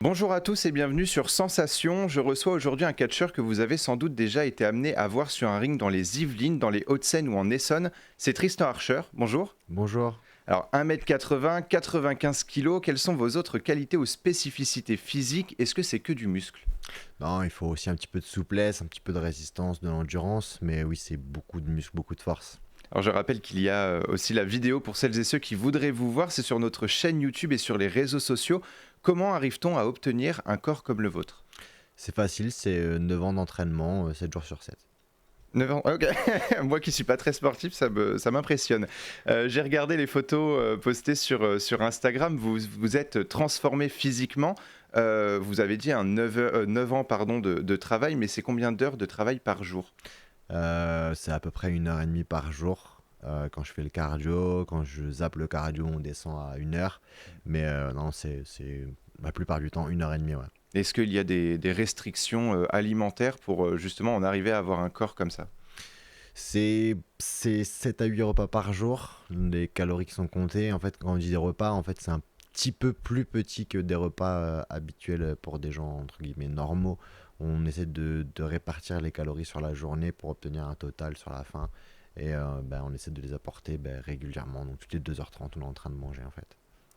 Bonjour à tous et bienvenue sur Sensation. Je reçois aujourd'hui un catcheur que vous avez sans doute déjà été amené à voir sur un ring dans les Yvelines, dans les Hauts-de-Seine ou en Essonne. C'est Tristan Archer. Bonjour. Bonjour. Alors 1m80, 95 kg, quelles sont vos autres qualités ou spécificités physiques? Est-ce que c'est que du muscle? Non, il faut aussi un petit peu de souplesse, un petit peu de résistance, de l'endurance, mais oui, c'est beaucoup de muscles, beaucoup de force. Alors je rappelle qu'il y a aussi la vidéo pour celles et ceux qui voudraient vous voir, c'est sur notre chaîne YouTube et sur les réseaux sociaux. Comment arrive-t-on à obtenir un corps comme le vôtre? C'est facile, c'est 9 ans d'entraînement, 7 jours sur 7. 9 ans, ok. Moi qui suis pas très sportif, ça m'impressionne. J'ai regardé les photos postées sur Instagram, vous êtes transformé physiquement. Vous avez dit 9 ans pardon, de travail, mais c'est combien d'heures de travail par jour? C'est à peu près 1h30 par jour. Quand je fais le cardio, quand je zappe le cardio, on descend à 1 heure. Mais non, c'est la plupart du temps 1h30, ouais. Est-ce qu'il y a des restrictions alimentaires pour justement en arriver à avoir un corps comme ça? C'est 7 à 8 repas par jour, les calories qui sont comptées. En fait, quand on dit des repas, en fait, c'est un petit peu plus petit que des repas habituels pour des gens, entre guillemets, normaux. On essaie de répartir les calories sur la journée pour obtenir un total sur la fin. Et on essaie de les apporter régulièrement. Donc, toutes les 2h30, on est en train de manger, en fait.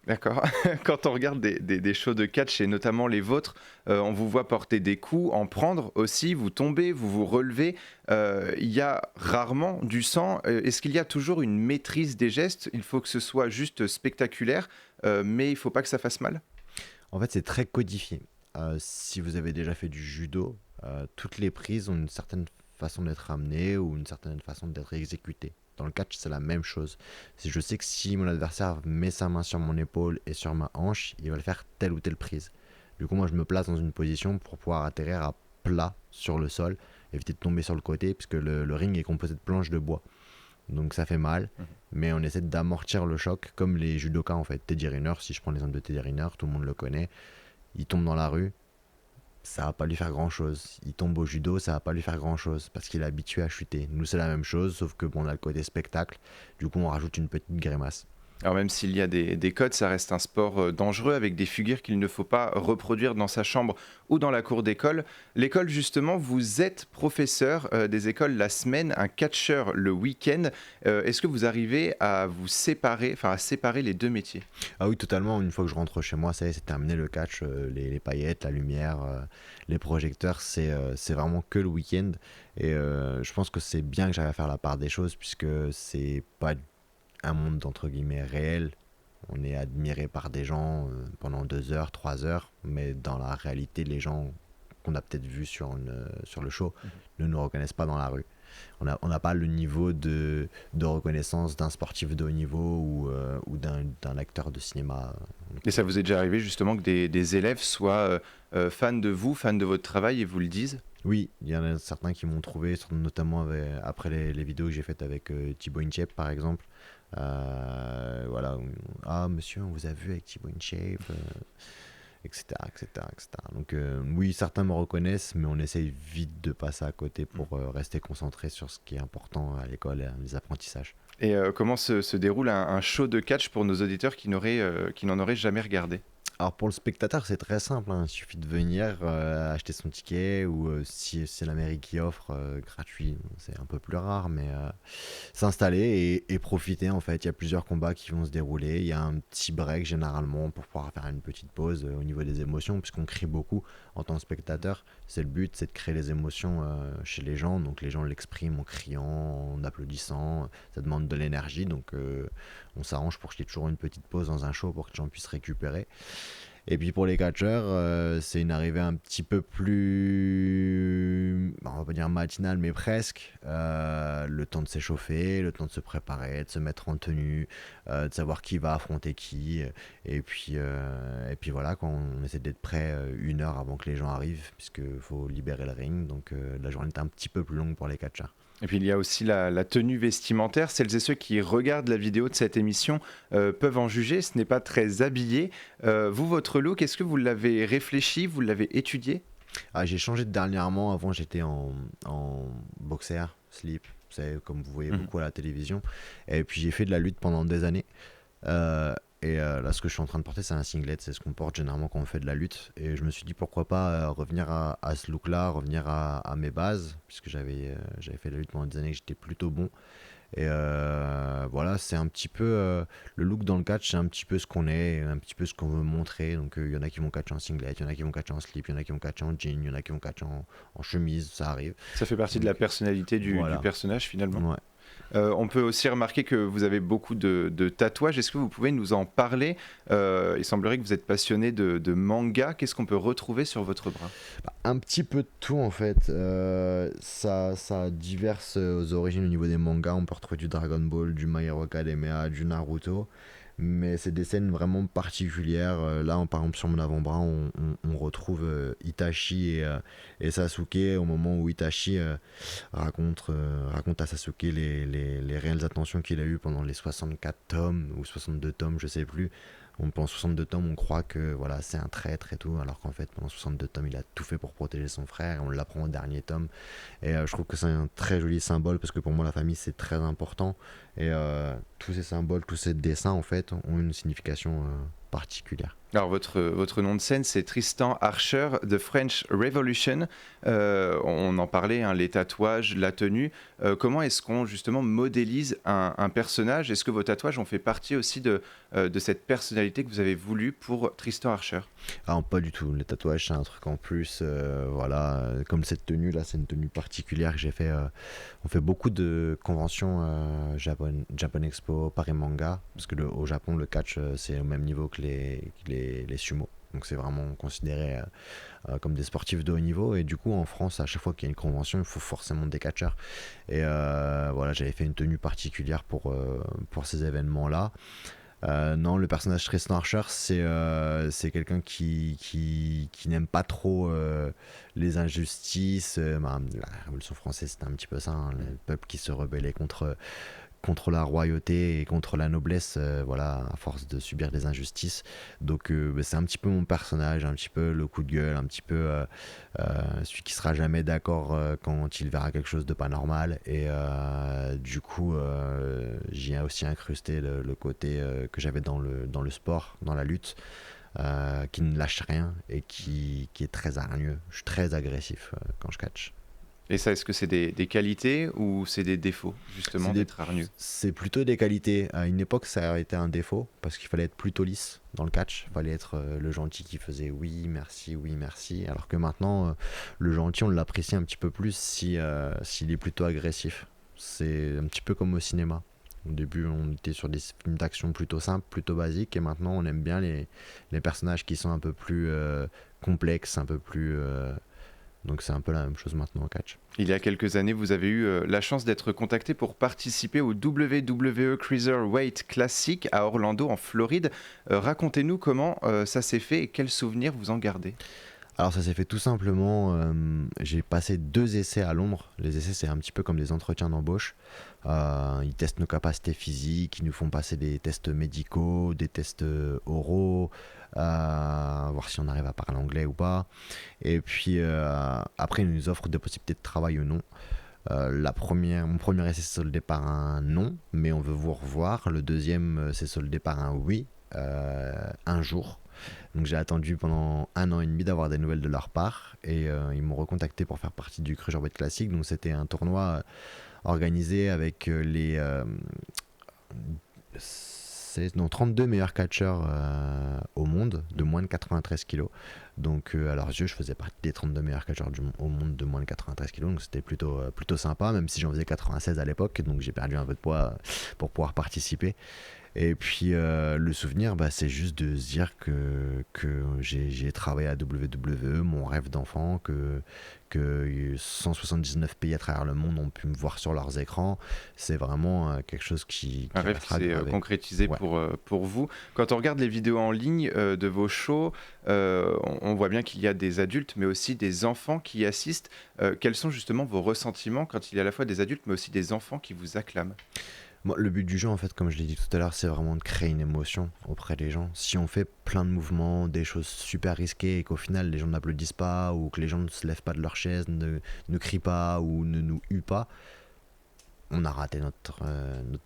D'accord. Quand on regarde des shows de catch, et notamment les vôtres, on vous voit porter des coups, en prendre aussi, vous tombez, vous vous relevez. Il y a rarement du sang. Est-ce qu'il y a toujours une maîtrise des gestes? Il faut que ce soit juste spectaculaire, mais il ne faut pas que ça fasse mal? En fait, c'est très codifié. Si vous avez déjà fait du judo, toutes les prises ont une certaine façon d'être amenées ou une certaine façon d'être exécutées. Dans le catch, c'est la même chose. Je sais que si mon adversaire met sa main sur mon épaule et sur ma hanche, il va le faire telle ou telle prise. Du coup, moi, je me place dans une position pour pouvoir atterrir à plat sur le sol, éviter de tomber sur le côté, puisque le ring est composé de planches de bois. Donc ça fait mal, mais on essaie d'amortir le choc, comme les judokas en fait. Teddy Riner, si je prends l'exemple de Teddy Riner, tout le monde le connaît. Il tombe dans la rue, ça va pas lui faire grand chose. Il tombe au judo, ça va pas lui faire grand chose parce qu'il est habitué à chuter. Nous, c'est la même chose, sauf que bon, on a le côté spectacle. Du coup, on rajoute une petite grimace. Alors même s'il y a des codes, ça reste un sport dangereux avec des figures qu'il ne faut pas reproduire dans sa chambre ou dans la cour d'école. L'école justement, vous êtes professeur des écoles la semaine, un catcheur le week-end. Est-ce que vous arrivez à vous séparer, enfin à séparer les deux métiers? Ah oui, totalement. Une fois que je rentre chez moi, ça y est, c'est terminé le catch. Les paillettes, la lumière, les projecteurs, c'est vraiment que le week-end. Et je pense que c'est bien que j'arrive à faire la part des choses puisque c'est pas un monde entre guillemets réel. On est admiré par des gens pendant 2 heures, 3 heures, mais dans la réalité, les gens qu'on a peut-être vus sur le show ne nous reconnaissent pas dans la rue. On n'a pas le niveau de reconnaissance d'un sportif de haut niveau ou d'un acteur de cinéma. Et ça vous est déjà arrivé justement que des élèves soient fans de vous, fans de votre travail et vous le disent? Oui, il y en a certains qui m'ont trouvé, notamment après les vidéos que j'ai faites avec Thibaut InShape par exemple. Voilà, ah monsieur, on vous a vu avec Thibaut InShape, etc., etc., etc. Donc oui, certains me reconnaissent, mais on essaye vite de passer à côté pour rester concentré sur ce qui est important à l'école et les apprentissages. Et comment se déroule un show de catch pour nos auditeurs qui n'en auraient jamais regardé? Alors pour le spectateur, c'est très simple, hein. Il suffit de venir acheter son ticket ou si c'est la mairie qui offre gratuit, c'est un peu plus rare, mais s'installer et profiter en fait. Il y a plusieurs combats qui vont se dérouler. Il y a un petit break généralement pour pouvoir faire une petite pause au niveau des émotions, puisqu'on crie beaucoup en tant que spectateur. C'est le but, c'est de créer les émotions chez les gens. Donc les gens l'expriment en criant, en applaudissant. Ça demande de l'énergie, donc on s'arrange pour qu'il y ait toujours une petite pause dans un show pour que les gens puissent récupérer. Et puis pour les catcheurs, c'est une arrivée un petit peu plus, on va pas dire matinale, mais presque. Le temps de s'échauffer, le temps de se préparer, de se mettre en tenue, de savoir qui va affronter qui. Et puis voilà, quand on essaie d'être prêt 1 heure avant que les gens arrivent, puisqu'il faut libérer le ring. Donc la journée est un petit peu plus longue pour les catcheurs. Et puis il y a aussi la tenue vestimentaire. Celles et ceux qui regardent la vidéo de cette émission peuvent en juger. Ce n'est pas très habillé. Vous, votre look, est-ce que vous l'avez réfléchi, vous l'avez étudié? Ah, j'ai changé dernièrement. Avant, j'étais en boxer, slip, c'est comme vous voyez beaucoup à la télévision. Et puis j'ai fait de la lutte pendant des années. Et là, ce que je suis en train de porter, c'est un singlet. C'est ce qu'on porte généralement quand on fait de la lutte. Et je me suis dit pourquoi pas revenir à ce look-là, revenir à mes bases, puisque j'avais fait de la lutte pendant des années, que j'étais plutôt bon. Et voilà, c'est un petit peu le look dans le catch, c'est un petit peu ce qu'on est, un petit peu ce qu'on veut montrer. Donc il y en a qui vont catcher en singlet, il y en a qui vont catcher en slip, il y en a qui vont catcher en jean, il y en a qui vont catcher en chemise, ça arrive. Ça fait partie de Donc la personnalité du voilà. personnage finalement. Ouais. On peut aussi remarquer que vous avez beaucoup de tatouages. Est-ce que vous pouvez nous en parler? Il semblerait que vous êtes passionné de manga. Qu'est-ce qu'on peut retrouver sur votre bras? Un petit peu de tout en fait. Ça a diverses origines au niveau des mangas. On peut retrouver du Dragon Ball, du My Hero Academia, du Naruto. Mais c'est des scènes vraiment particulières. Là, par exemple, sur mon avant-bras, on retrouve Itachi et Sasuke au moment où Itachi raconte à Sasuke les réelles attentions qu'il a eues pendant les 64 tomes ou 62 tomes, je sais plus. Pendant 62 tomes, on croit que voilà, c'est un traître et tout, alors qu'en fait, pendant 62 tomes, il a tout fait pour protéger son frère, et on l'apprend au dernier tome. Et je trouve que c'est un très joli symbole, parce que pour moi, la famille, c'est très important. Et tous ces symboles, tous ces dessins, en fait, ont une signification particulière. Alors votre nom de scène, c'est Tristan Archer de French Revolution. On en parlait, hein, les tatouages, la tenue. Comment est-ce qu'on justement modélise un personnage? Est-ce que vos tatouages ont fait partie aussi de cette personnalité que vous avez voulu pour Tristan Archer? Ah, pas du tout. Les tatouages, c'est un truc en plus. Voilà, comme cette tenue là, c'est une tenue particulière que j'ai fait. On fait beaucoup de conventions Japan Expo, Paris Manga, parce que au Japon, le catch, c'est au même niveau que les sumo. Donc c'est vraiment considéré comme des sportifs de haut niveau. Et du coup, en France, à chaque fois qu'il y a une convention, il faut forcément des catcheurs. Et voilà, j'avais fait une tenue particulière pour ces événements-là. Non, le personnage Tristan Archer, c'est quelqu'un qui n'aime pas trop les injustices. La Révolution française, c'était un petit peu ça, hein, le peuple qui se rebellait contre la royauté et contre la noblesse, voilà, à force de subir des injustices. Donc c'est un petit peu mon personnage, un petit peu le coup de gueule, un petit peu celui qui sera jamais d'accord quand il verra quelque chose de pas normal. Et du coup, j'y ai aussi incrusté le côté que j'avais dans le sport, dans la lutte. Qui ne lâche rien et qui est très hargneux. Je suis très agressif quand je catch. Et ça, est-ce que c'est des qualités ou c'est des défauts, justement, d'être hargneux? C'est plutôt des qualités. À une époque, ça a été un défaut parce qu'il fallait être plutôt lisse dans le catch. Il fallait être le gentil qui faisait oui, merci. Alors que maintenant, le gentil, on l'apprécie un petit peu plus s'il est plutôt agressif. C'est un petit peu comme au cinéma. Au début, on était sur des films d'action plutôt simples, plutôt basiques, et maintenant, on aime bien les personnages qui sont un peu plus complexes, un peu plus... Donc c'est un peu la même chose maintenant au catch. Il y a quelques années, vous avez eu la chance d'être contacté pour participer au WWE Cruiserweight Classic à Orlando, en Floride. Racontez-nous comment ça s'est fait et quels souvenirs vous en gardez. Alors ça s'est fait tout simplement, j'ai passé 2 essais à Londres. Les essais, c'est un petit peu comme des entretiens d'embauche. Ils testent nos capacités physiques, ils nous font passer des tests médicaux, des tests oraux, voir si on arrive à parler anglais ou pas. Et puis après, ils nous offrent des possibilités de travail ou non. Mon premier essai s'est soldé par un non, mais on veut vous revoir. Le deuxième s'est soldé par un oui, un jour. Donc j'ai attendu pendant 1 an et demi d'avoir des nouvelles de leur part, et ils m'ont recontacté pour faire partie du Cruiserweight Classic. Donc c'était un tournoi organisé avec les 32 meilleurs catcheurs au monde de moins de 93 kilos. Donc à leurs yeux, je faisais partie des 32 meilleurs catcheurs au monde de moins de 93 kilos. Donc c'était plutôt sympa, même si j'en faisais 96 à l'époque. Donc j'ai perdu un peu de poids pour pouvoir participer. Et puis le souvenir, c'est juste de se dire que j'ai travaillé à WWE, mon rêve d'enfant, que 179 pays à travers le monde ont pu me voir sur leurs écrans. C'est vraiment quelque chose qui un rêve qui s'est concrétisé, ouais, pour vous. Quand on regarde les vidéos en ligne de vos shows, on voit bien qu'il y a des adultes, mais aussi des enfants qui y assistent. Quels sont justement vos ressentiments quand il y a à la fois des adultes, mais aussi des enfants qui vous acclament? Moi, le but du jeu, en fait, comme je l'ai dit tout à l'heure, c'est vraiment de créer une émotion auprès des gens. Si on fait plein de mouvements, des choses super risquées, et qu'au final les gens n'applaudissent pas, ou que les gens ne se lèvent pas de leur chaise, ne crient pas, ou ne nous huent pas, on a raté notre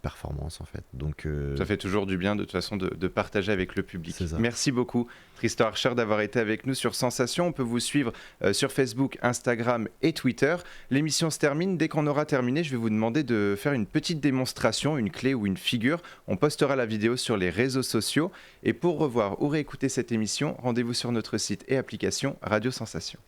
performance en fait. Donc Ça fait toujours du bien de toute façon de partager avec le public. c'est ça. Merci beaucoup Tristan Archer d'avoir été avec nous sur Sensation. On peut vous suivre sur Facebook, Instagram et Twitter. L'émission se termine. Dès qu'on aura terminé, je vais vous demander de faire une petite démonstration, une clé ou une figure. On postera la vidéo sur les réseaux sociaux. Et pour revoir ou réécouter cette émission, rendez-vous sur notre site et application Radio Sensation.